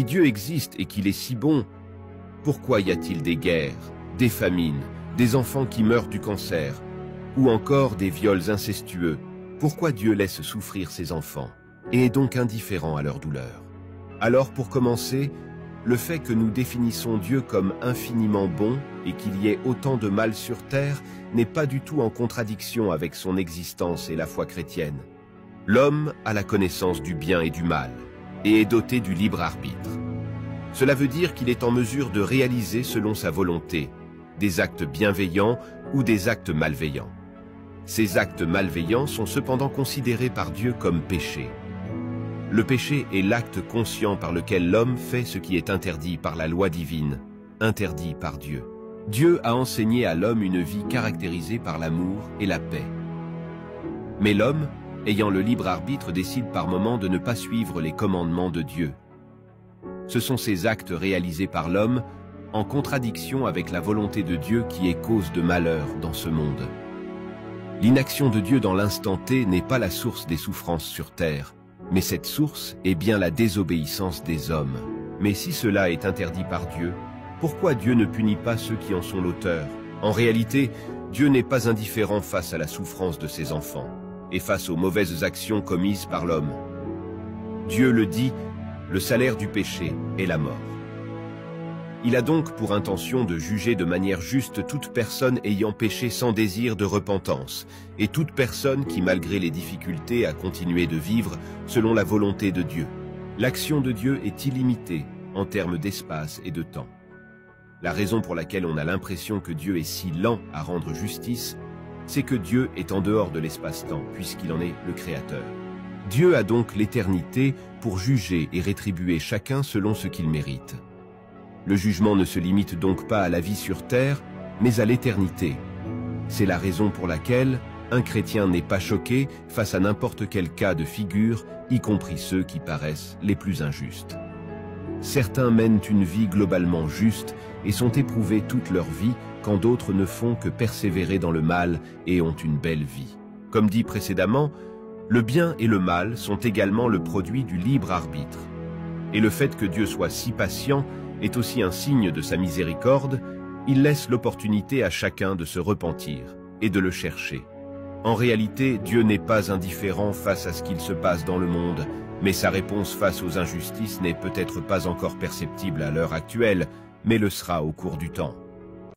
Si Dieu existe et qu'il est si bon, pourquoi y a-t-il des guerres, des famines, des enfants qui meurent du cancer, ou encore des viols incestueux? Pourquoi Dieu laisse souffrir ses enfants et est donc indifférent à leur douleur? Alors pour commencer, le fait que nous définissons Dieu comme infiniment bon et qu'il y ait autant de mal sur terre n'est pas du tout en contradiction avec son existence et la foi chrétienne. L'homme a la connaissance du bien et du mal et est doté du libre arbitre. Cela veut dire qu'il est en mesure de réaliser selon sa volonté des actes bienveillants ou des actes malveillants. Ces actes malveillants sont cependant considérés par Dieu comme péchés. Le péché est l'acte conscient par lequel l'homme fait ce qui est interdit par la loi divine, interdit par Dieu. Dieu a enseigné à l'homme une vie caractérisée par l'amour et la paix. Mais l'homme, ayant le libre arbitre, décide par moments de ne pas suivre les commandements de Dieu. Ce sont ces actes réalisés par l'homme en contradiction avec la volonté de Dieu qui est cause de malheur dans ce monde. L'inaction de Dieu dans l'instant T n'est pas la source des souffrances sur terre, mais cette source est bien la désobéissance des hommes. Mais si cela est interdit par Dieu, pourquoi Dieu ne punit pas ceux qui en sont l'auteur? En réalité, Dieu n'est pas indifférent face à la souffrance de ses enfants et face aux mauvaises actions commises par l'homme. Dieu le dit, le salaire du péché est la mort. Il a donc pour intention de juger de manière juste toute personne ayant péché sans désir de repentance, et toute personne qui, malgré les difficultés, a continué de vivre selon la volonté de Dieu. L'action de Dieu est illimitée en termes d'espace et de temps. La raison pour laquelle on a l'impression que Dieu est si lent à rendre justice, c'est que Dieu est en dehors de l'espace-temps, puisqu'il en est le Créateur. Dieu a donc l'éternité pour juger et rétribuer chacun selon ce qu'il mérite. Le jugement ne se limite donc pas à la vie sur terre, mais à l'éternité. C'est la raison pour laquelle un chrétien n'est pas choqué face à n'importe quel cas de figure, y compris ceux qui paraissent les plus injustes. Certains mènent une vie globalement juste et sont éprouvés toute leur vie, quand d'autres ne font que persévérer dans le mal et ont une belle vie. Comme dit précédemment, le bien et le mal sont également le produit du libre arbitre. Et le fait que Dieu soit si patient est aussi un signe de sa miséricorde. Il laisse l'opportunité à chacun de se repentir et de le chercher. En réalité, Dieu n'est pas indifférent face à ce qu'il se passe dans le monde, mais sa réponse face aux injustices n'est peut-être pas encore perceptible à l'heure actuelle, mais le sera au cours du temps.